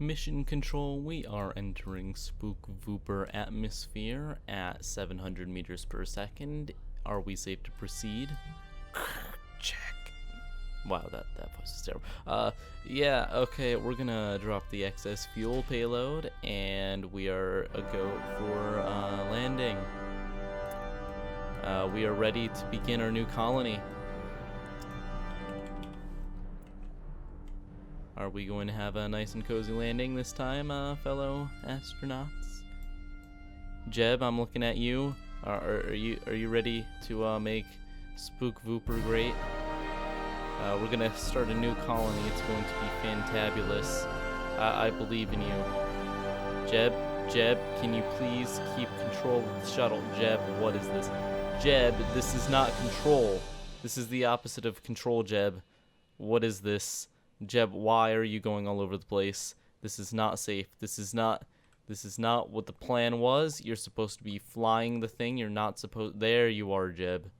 Mission control, we are entering SpookVooper atmosphere at 700 meters per second. Are we safe to proceed? Check. Wow, that voice is terrible. Yeah, okay, we're gonna drop the excess fuel payload, and we are a go for landing. We are ready to begin our new colony. Are we going to have a nice and cozy landing this time, fellow astronauts? Jeb, I'm looking at you. Are you ready to make SpookVooper great? We're gonna start a new colony. It's going to be fantabulous. I believe in you. Jeb, can you please keep control of the shuttle? Jeb, what is this? Jeb, this is not control. This is the opposite of control, Jeb. What is this? Jeb, why are you going all over the place? This is not safe. This is not what the plan was. You're supposed to be flying the thing. You're not supposed. There you are, Jeb.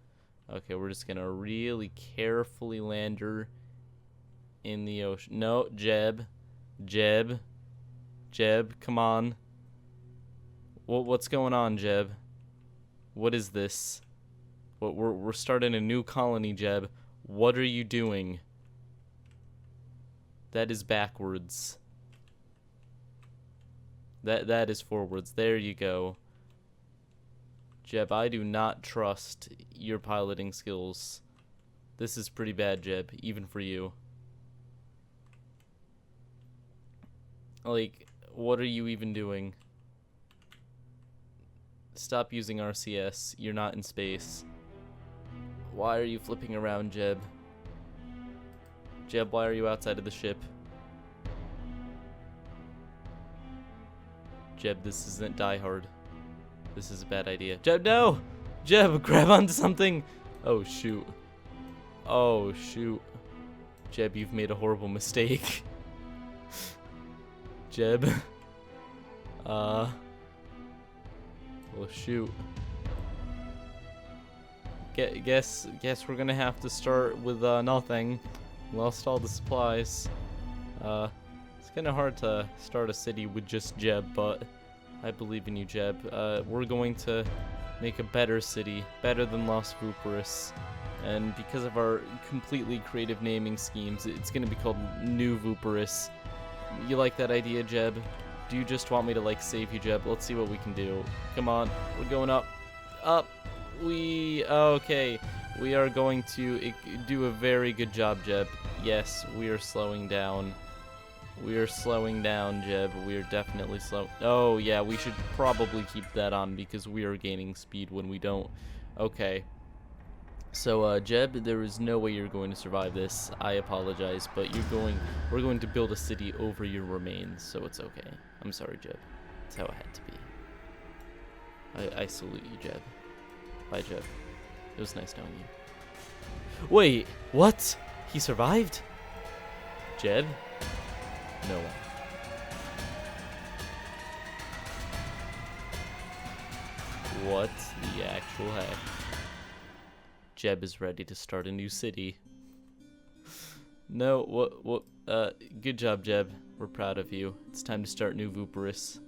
Okay, we're just gonna really carefully land her in the ocean. No, Jeb, come on. What's going on, Jeb? What is this? We're starting a new colony, Jeb. What are you doing? That is backwards. That is forwards. There you go. Jeb, I do not trust your piloting skills. This is pretty bad, Jeb, even for you. Like, what are you even doing? Stop using RCS. You're not in space. Why are you flipping around, Jeb? Jeb, why are you outside of the ship? Jeb, this isn't Die Hard. This is a bad idea. Jeb, no! Jeb, grab onto something! Oh, shoot. Oh, shoot. Jeb, you've made a horrible mistake. Jeb. Well, shoot. Guess we're gonna have to start with nothing. Lost all the supplies. It's kind of hard to start a city with just Jeb, but I believe in you, Jeb. We're going to make a better city, better than Lost Vooperis. And because of our completely creative naming schemes, it's going to be called New Vooperis. You like that idea, Jeb? Do you just want me to, like, save you, Jeb? Let's see what we can do. Come on, we're going up. Up. Okay. We are going to do a very good job, Jeb. Yes, we are slowing down. We are slowing down, Jeb. We are definitely slow. Oh, yeah, we should probably keep that on because we are gaining speed when we don't. Okay. So, Jeb, there is no way you're going to survive this. I apologize, but we're going to build a city over your remains, so it's okay. I'm sorry, Jeb. That's how it had to be. I salute you, Jeb. Bye, Jeb. It was nice knowing you. Wait, what? He survived? Jeb? No way. What the actual heck? Jeb is ready to start a new city. No, good job, Jeb. We're proud of you. It's time to start New Vooperis.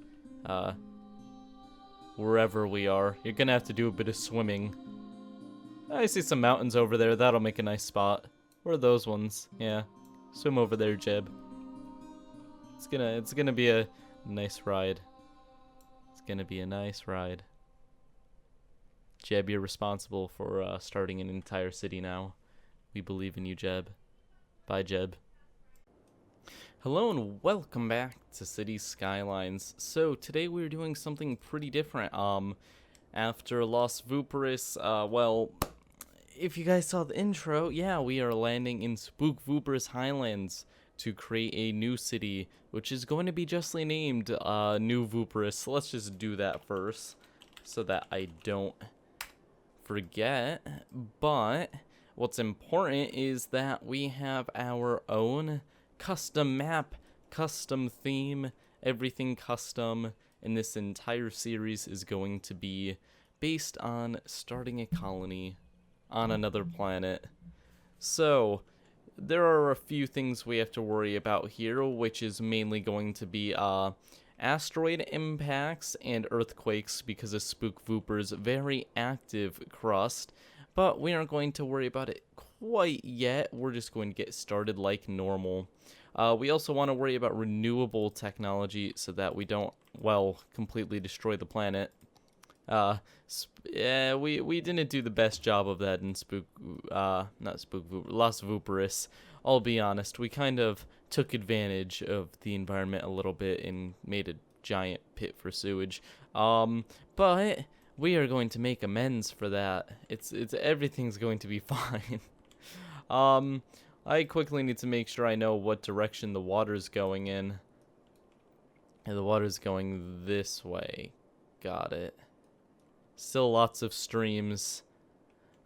Wherever we are. You're gonna have to do a bit of swimming. I see some mountains over there. That'll make a nice spot. Where are those ones? Yeah. Swim over there, Jeb. It's gonna be a nice ride. It's gonna be a nice ride. Jeb, you're responsible for starting an entire city now. We believe in you, Jeb. Bye, Jeb. Hello and welcome back to Cities Skylines. So today we're doing something pretty different. After Lost Vooperis, well, if you guys saw the intro, yeah, we are landing in SpookVooper's Highlands to create a new city, which is going to be justly named New Vooperis. So let's just do that first so that I don't forget. But what's important is that we have our own custom map, custom theme, everything custom, and this entire series is going to be based on starting a colony on another planet. So there are a few things we have to worry about here, which is mainly going to be asteroid impacts and earthquakes because of SpookVooper's very active crust, but we aren't going to worry about it quite yet. We're just going to get started like normal. We also want to worry about renewable technology so that we don't, well, completely destroy the planet. Yeah, we didn't do the best job of that in not SpookVooper, Lost Vooperis. I'll be honest, we kind of took advantage of the environment a little bit and made a giant pit for sewage. But we are going to make amends for that. It's everything's going to be fine. I quickly need to make sure I know what direction the water's going in. And the water's going this way. Got it. Still lots of streams.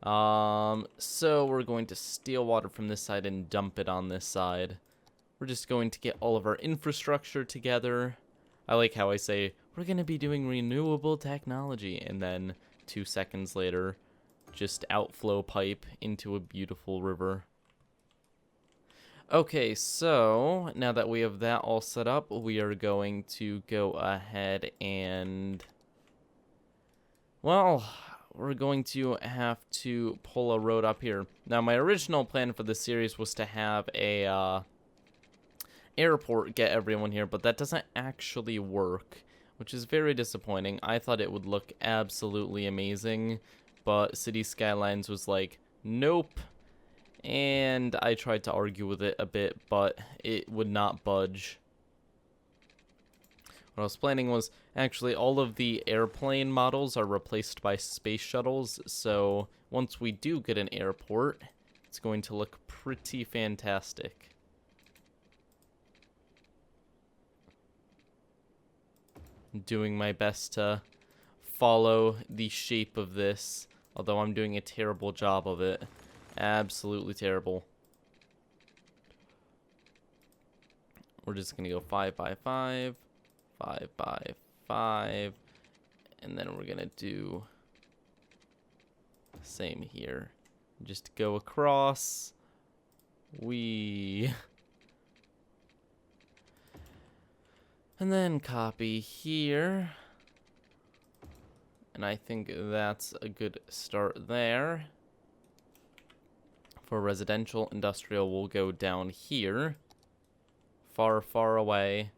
So we're going to steal water from this side and dump it on this side. We're just going to get all of our infrastructure together. I like how I say, we're going to be doing renewable technology. And then 2 seconds later, just outflow pipe into a beautiful river. Okay, so now that we have that all set up, we are going to go ahead and, well, we're going to have to pull a road up here. Now, my original plan for this series was to have a airport get everyone here, but that doesn't actually work, which is very disappointing. I thought it would look absolutely amazing, but Cities Skylines was like, nope. And I tried to argue with it a bit, but it would not budge. What I was planning was, actually, all of the airplane models are replaced by space shuttles, so once we do get an airport, it's going to look pretty fantastic. I'm doing my best to follow the shape of this, although I'm doing a terrible job of it. Absolutely terrible. We're just gonna go 5 by 5, 5 by 5, and then we're gonna do the same here. Just go across. And then copy here. And I think that's a good start there. For residential, industrial, we'll go down here. Far, far away.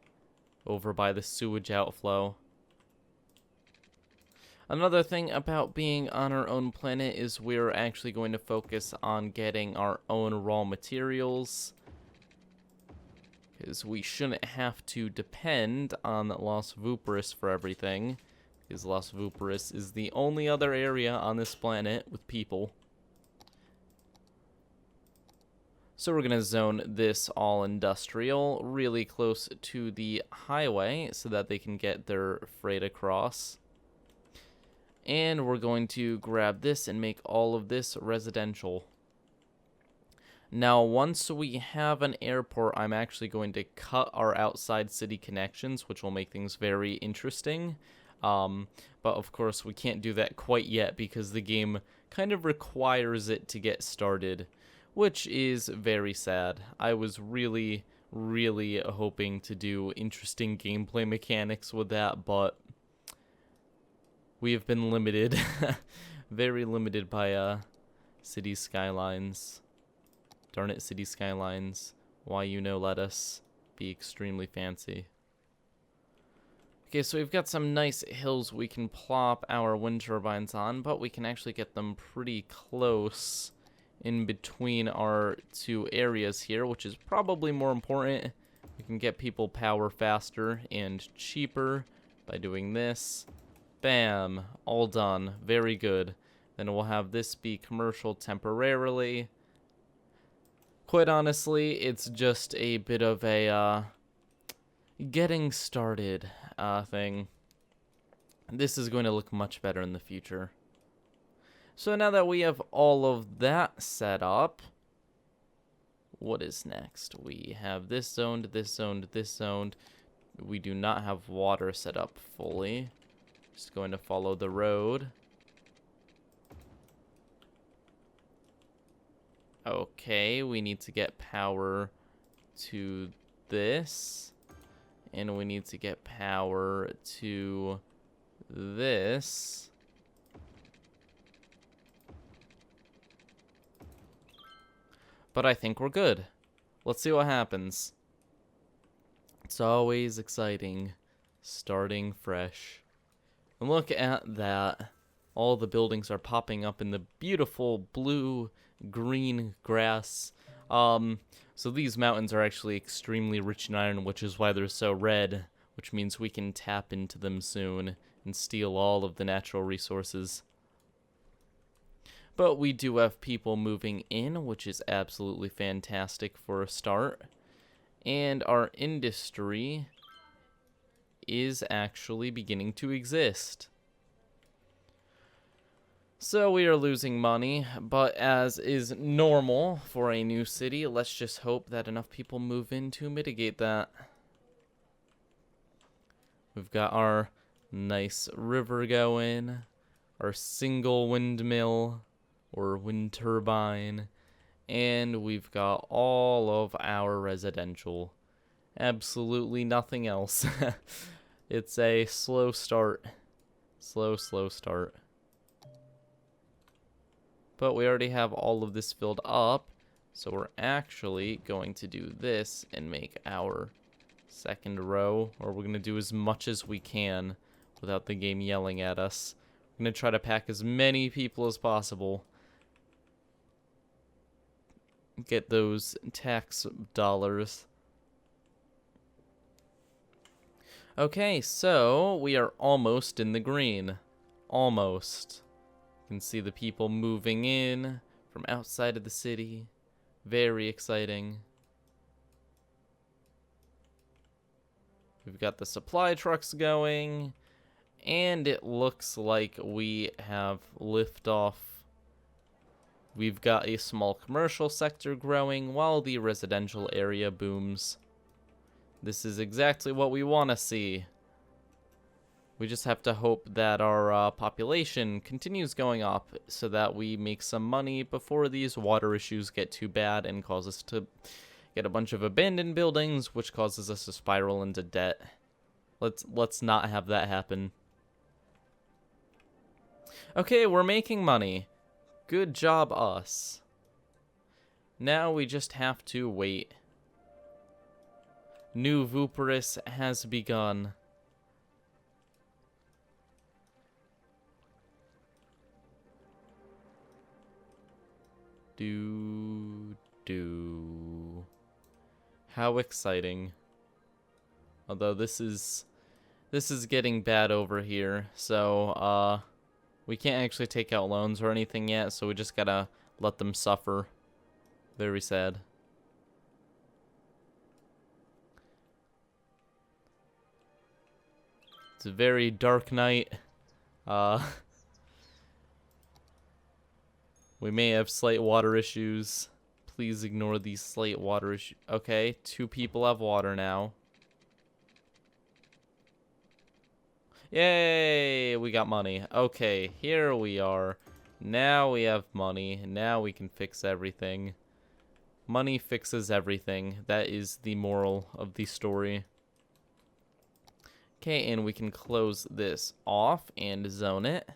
Over by the sewage outflow. Another thing about being on our own planet is we're actually going to focus on getting our own raw materials. Because we shouldn't have to depend on Lost Vooperis for everything. Because Lost Vooperis is the only other area on this planet with people. So we're going to zone this all industrial really close to the highway so that they can get their freight across. And we're going to grab this and make all of this residential. Now, once we have an airport, I'm actually going to cut our outside city connections, which will make things very interesting. But of course, we can't do that quite yet because the game kind of requires it to get started, which is very sad. I was really, really hoping to do interesting gameplay mechanics with that, but we have been limited, very limited by Cities Skylines. Darn it, Cities Skylines. Why you know let us be extremely fancy. Okay, so we've got some nice hills we can plop our wind turbines on, but we can actually get them pretty close in between our two areas here, which is probably more important. We can get people power faster and cheaper by doing this. Bam, all done. Very good. Then we'll have this be commercial temporarily. Quite honestly, it's just a bit of a getting started thing. This is going to look much better in the future. So now that we have all of that set up, what is next? We have this zoned, this zoned, this zoned. We do not have water set up fully. Just going to follow the road. Okay, we need to get power to this. And we need to get power to this. But I think we're good. Let's see what happens. It's always exciting starting fresh. And look at that. All the buildings are popping up in the beautiful blue-green grass. So these mountains are actually extremely rich in iron, which is why they're so red, which means we can tap into them soon and steal all of the natural resources. But we do have people moving in, which is absolutely fantastic for a start. And our industry is actually beginning to exist. So we are losing money, but as is normal for a new city, let's just hope that enough people move in to mitigate that. We've got our nice river going, our single windmill or wind turbine, and we've got all of our residential. Absolutely nothing else. It's a slow start. Slow start. But we already have all of this filled up, so we're actually going to do this and make our second row, or we're going to do as much as we can without the game yelling at us. We're going to try to pack as many people as possible. Get those tax dollars. Okay, so we are almost in the green. Almost. You can see the people moving in from outside of the city. Very exciting. We've got the supply trucks going, and it looks like we have liftoff. We've got a small commercial sector growing while the residential area booms. This is exactly what we want to see. We just have to hope that our population continues going up so that we make some money before these water issues get too bad and cause us to get a bunch of abandoned buildings, which causes us to spiral into debt. Let's not have that happen. Okay, we're making money. Good job, us. Now we just have to wait. New Vooperis has begun. How exciting. Although this is getting bad over here, so we can't actually take out loans or anything yet, so we just gotta let them suffer. Very sad. It's a very dark night. We may have slight water issues. Please ignore these slight water issues. Okay, 2 people have water now. Yay, we got money. Okay, here we are. Now we have money. Now we can fix everything. Money fixes everything. That is the moral of the story. Okay, and we can close this off and zone it.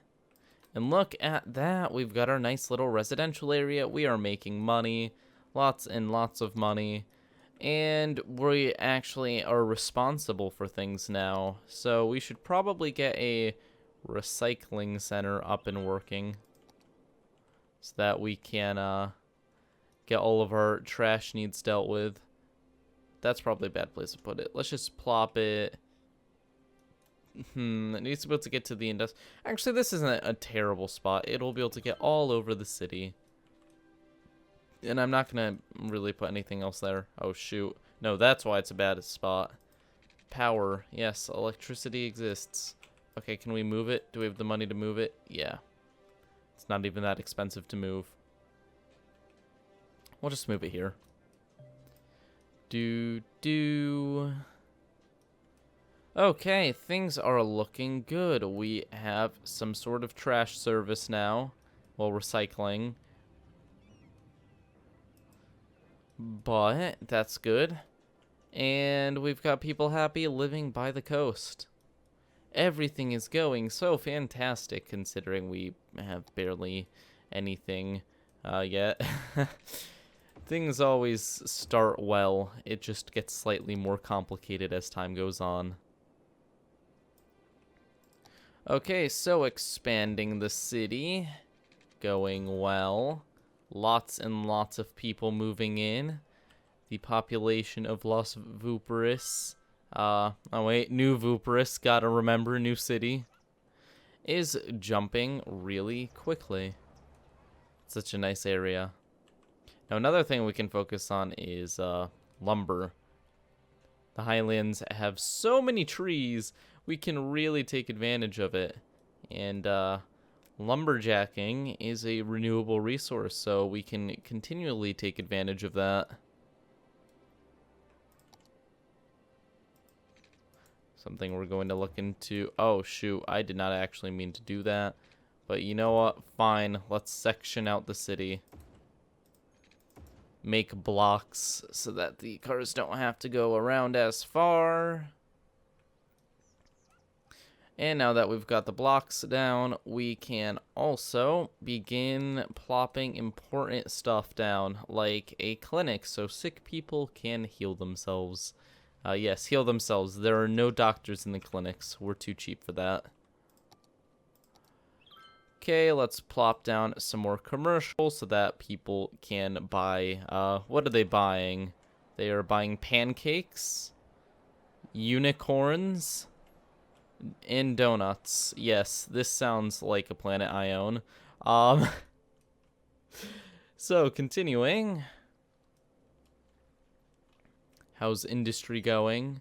And look at that. We've got our nice little residential area. We are making money. Lots and lots of money. And we actually are responsible for things now. So we should probably get a recycling center up and working. So that we can get all of our trash needs dealt with. That's probably a bad place to put it. Let's just plop it. It needs to be able to get to the industry. Actually, this isn't a terrible spot. It'll be able to get all over the city. And I'm not going to really put anything else there. Oh, shoot. No, that's why it's a bad spot. Power. Yes, electricity exists. Okay, can we move it? Do we have the money to move it? Yeah. It's not even that expensive to move. We'll just move it here. Okay, things are looking good. We have some sort of trash service now while recycling. but that's good. And we've got people happy living by the coast. Everything is going so fantastic considering we have barely anything yet. Things always start well. It just gets slightly more complicated as time goes on. Okay, so expanding the city. Going well. Lots and lots of people moving in. The population of Los Vooperis, oh wait, New Vooperis, gotta remember, new city, is jumping really quickly. Such a nice area. Now another thing we can focus on is lumber. The highlands have so many trees, we can really take advantage of it. And lumberjacking is a renewable resource, so we can continually take advantage of that. Something we're going to look into. Oh, shoot. I did not actually mean to do that. But you know what? Fine. Let's section out the city. Make blocks so that the cars don't have to go around as far. And now that we've got the blocks down, we can also begin plopping important stuff down, like a clinic so sick people can heal themselves. Yes, heal themselves. There are no doctors in the clinics. We're too cheap for that. Okay, let's plop down some more commercials so that people can buy, what are they buying? They are buying pancakes, unicorns, and donuts. Yes, this sounds like a planet I own. So, continuing. How's industry going?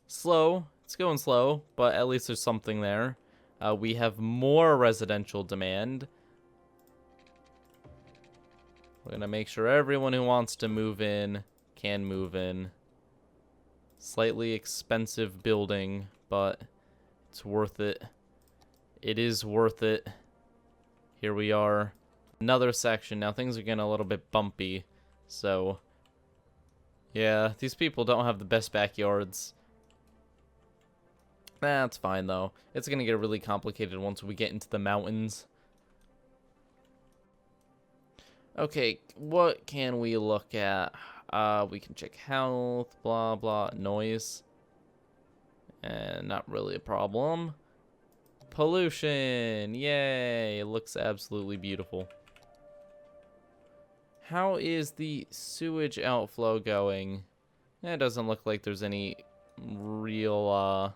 Slow. It's going slow, but at least there's something there. We have more residential demand. We're going to make sure everyone who wants to move in can move in. Slightly expensive building, but it's worth it. It is worth it. Here we are. Another section. Now things are getting a little bit bumpy, so... yeah, these people don't have the best backyards. That's fine, though. It's going to get really complicated once we get into the mountains. Okay, what can we look at? We can check health, blah, blah, noise. And not really a problem. Pollution, yay, it looks absolutely beautiful. How is the sewage outflow going? It doesn't look like there's any real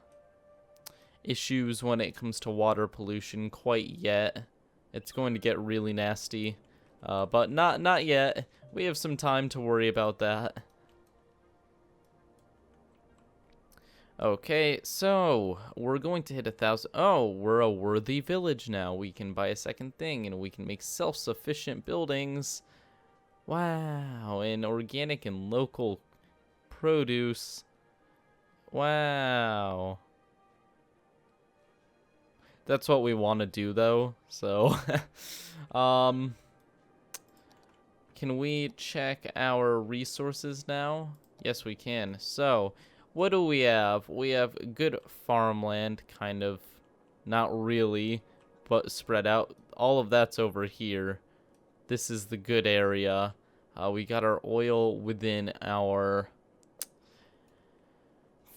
issues when it comes to water pollution quite yet. It's going to get really nasty, but not yet. We have some time to worry about that. Okay, so we're going to hit 1,000. Oh, we're a worthy village now. We can buy a second thing, and we can make self-sufficient buildings. Wow, and organic and local produce. Wow. That's what we want to do, though. So, can we check our resources now? Yes, we can. So, what do we have? We have good farmland, kind of. Not really, but spread out. All of that's over here. This is the good area. We got our oil within our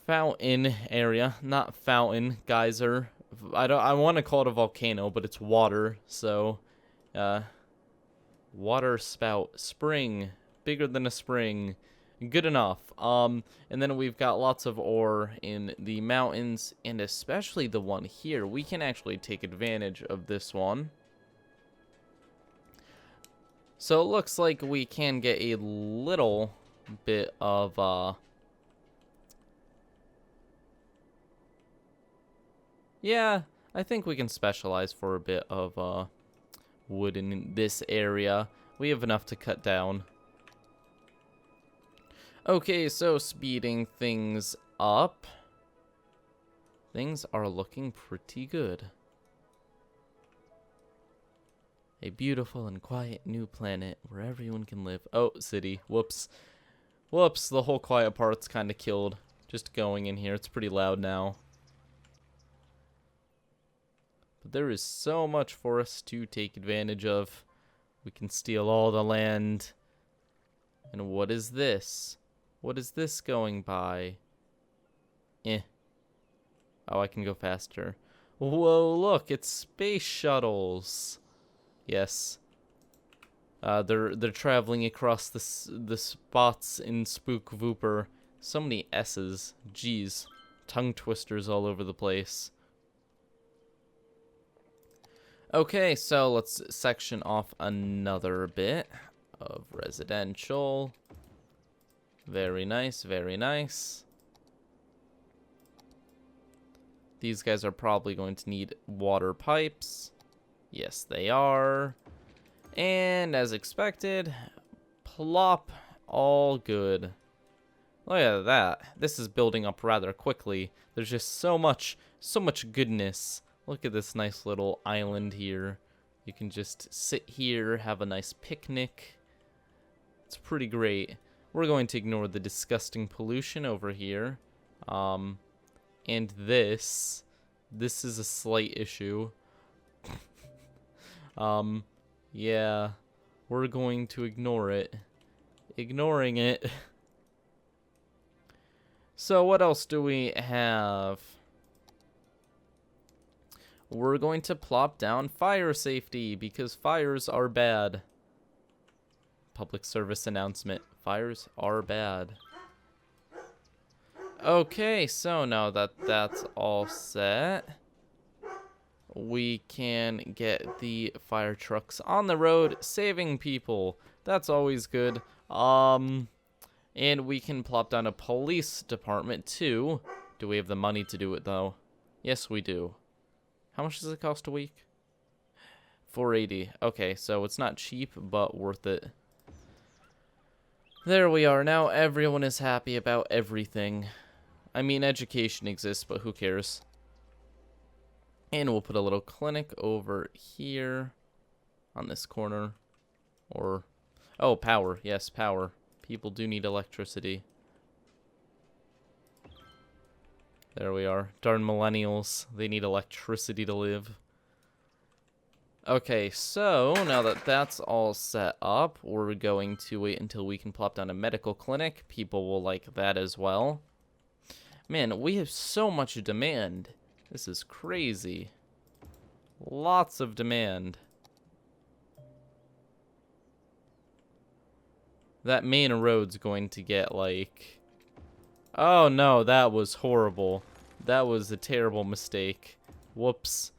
fountain area. Not fountain, geyser. I want to call it a volcano, but it's water. So, water spout, spring, bigger than a spring. Good enough. And then we've got lots of ore in the mountains, and especially the one here. We can actually take advantage of this one. So it looks like we can get a little bit of, yeah, I think we can specialize for a bit of, wood in this area. We have enough to cut down. Okay, so speeding things up. Things are looking pretty good. A beautiful and quiet new planet where everyone can live. Oh, city. Whoops. Whoops, the whole quiet part's kind of killed. Just going in here. It's pretty loud now. But there is so much for us to take advantage of. We can steal all the land. And what is this? What is this going by? Oh, I can go faster. Whoa, look, it's space shuttles. Yes. They're traveling across the spots in SpookVooper. So many S's. G's. Tongue twisters all over the place. Okay, so let's section off another bit of residential. Very nice, very nice. These guys are probably going to need water pipes. Yes, they are. And as expected, plop, all good. Look at that. This is building up rather quickly. There's just so much goodness. Look at this nice little island here. You can just sit here, have a nice picnic. It's pretty great. We're going to ignore the disgusting pollution over here. And this is a slight issue. Yeah, we're going to ignore it. Ignoring it. So what else do we have? We're going to plop down fire safety because fires are bad. Public service announcement. Fires are bad. Okay, so now that that's all set, we can get the fire trucks on the road saving people. That's always good. And we can plop down a police department too. Do we have the money to do it though? Yes, we do. How much does it cost a week? $4.80. Okay, so it's not cheap, but worth it. There we are. Now everyone is happy about everything. I mean, education exists, but who cares? And we'll put a little clinic over here on this corner. Or, oh, power. Yes, power. People do need electricity. There we are. Darn millennials. They need electricity to live. Okay, so now that that's all set up, we're going to wait until we can plop down a medical clinic. People will like that as well. Man, we have so much demand. This is crazy. Lots of demand. That main road's going to get like... Oh no, that was horrible. That was a terrible mistake. Whoops.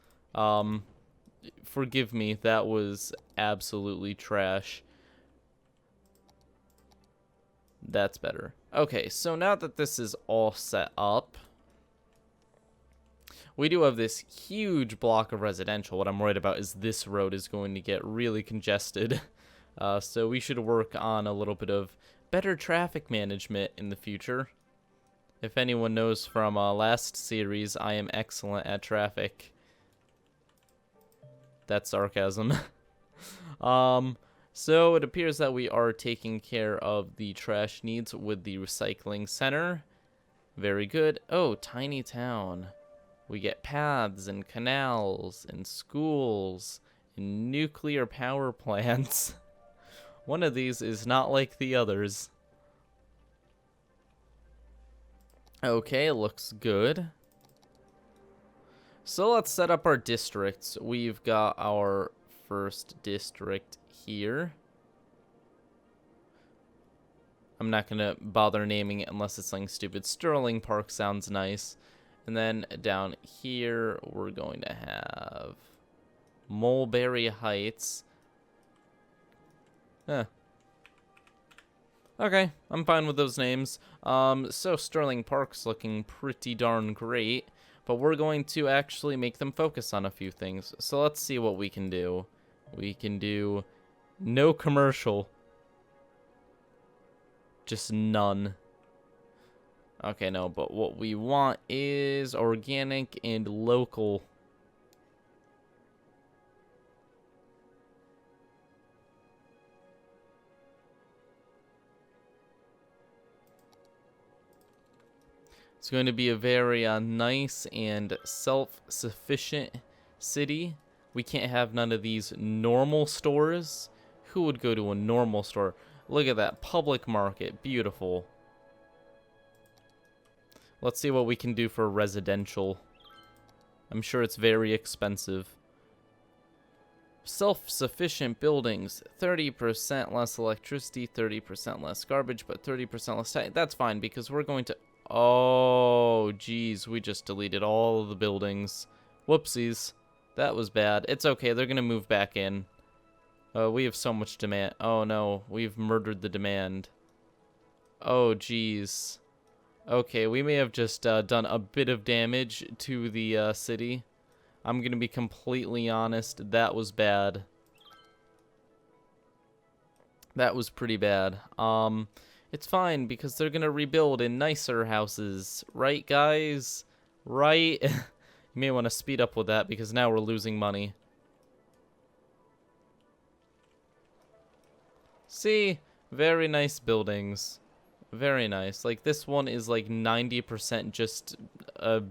Forgive me, that was absolutely trash. That's better. Okay, so now that this is all set up, we do have this huge block of residential. What I'm worried about is this road is going to get really congested. So we should work on a little bit of better traffic management in the future. If anyone knows from last series, I am excellent at traffic. That's sarcasm. So it appears that we are taking care of the trash needs with the recycling center. Very good. Oh, tiny town. We get paths and canals and schools and nuclear power plants. One of these is not like the others. Okay, looks good. So let's set up our districts. We've got our first district here. I'm not going to bother naming it unless it's something stupid. Sterling Park sounds nice. And then down here, we're going to have Mulberry Heights. Okay, I'm fine with those names. So Sterling Park's looking pretty darn great, but we're going to actually make them focus on a few things. So let's see what we can do. We can do no commercial. Just none. Okay, no, but what we want is organic and local. It's going to be a very nice and self-sufficient city. We can't have none of these normal stores. Who would go to a normal store? Look at that. Public market. Beautiful. Let's see what we can do for residential. I'm sure it's very expensive. Self-sufficient buildings. 30% less electricity, 30% less garbage, but 30% less time. That's fine because we're going to... Oh, geez. We just deleted all of the buildings. Whoopsies. That was bad. It's okay. They're going to move back in. We have so much demand. Oh, no. We've murdered the demand. Oh, geez. Okay, we may have just done a bit of damage to the city. I'm going to be completely honest. That was bad. That was pretty bad. It's fine because they're going to rebuild in nicer houses. Right, guys? Right? You may want to speed up with that because now we're losing money. See? Very nice buildings. Very nice. Like, this one is like 90% just a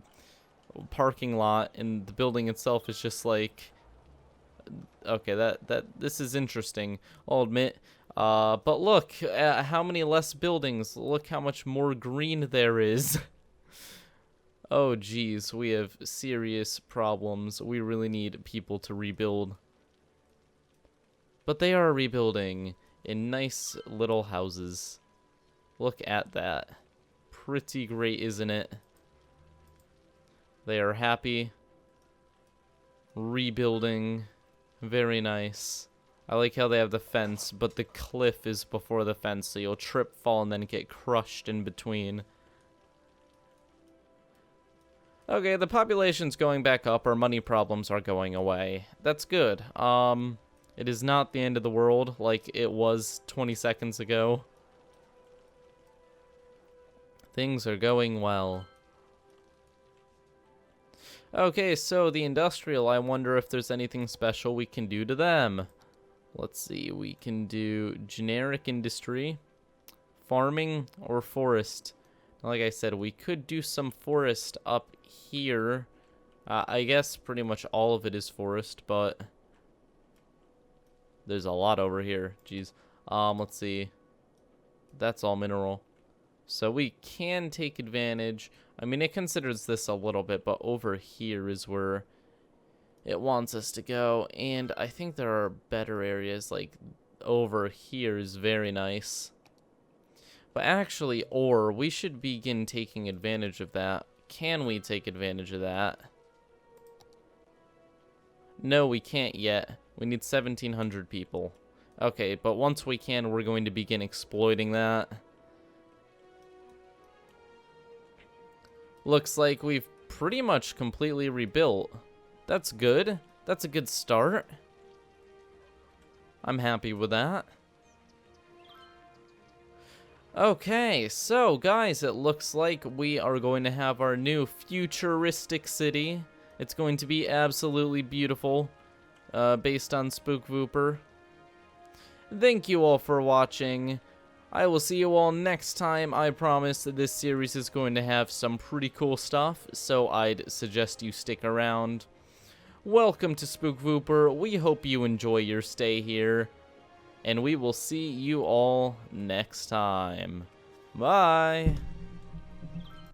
parking lot, and the building itself is just like... Okay, this is interesting, I'll admit. But look, how many less buildings. Look how much more green there is. Oh, geez, we have serious problems. We really need people to rebuild. But they are rebuilding in nice little houses. Look at that. Pretty great, isn't it? They are happy. Rebuilding. Very nice. I like how they have the fence, but the cliff is before the fence, so you'll trip, fall, and then get crushed in between. Okay, the population's going back up. Our money problems are going away. That's good. It is not the end of the world like it was 20 seconds ago. Things are going well. Okay, so the industrial, I wonder if there's anything special we can do to them. Let's see, we can do generic industry, farming, or forest. Like I said, we could do some forest up here. I guess pretty much all of it is forest, but there's a lot over here. Jeez. Let's see. That's all mineral. So we can take advantage. I mean, it considers this a little bit, but over here is where it wants us to go. And I think there are better areas, like over here is very nice. But actually, we should begin taking advantage of that. Can we take advantage of that? No, we can't yet. We need 1,700 people. Okay, but once we can, we're going to begin exploiting that. Looks like we've pretty much completely rebuilt. That's good. That's a good start. I'm happy with that. Okay, so guys, it looks like we are going to have our new futuristic city. It's going to be absolutely beautiful, based on SpookVooper. Thank you all for watching. I will see you all next time. I promise that this series is going to have some pretty cool stuff, so I'd suggest you stick around. Welcome to SpookVooper. We hope you enjoy your stay here, and we will see you all next time. Bye!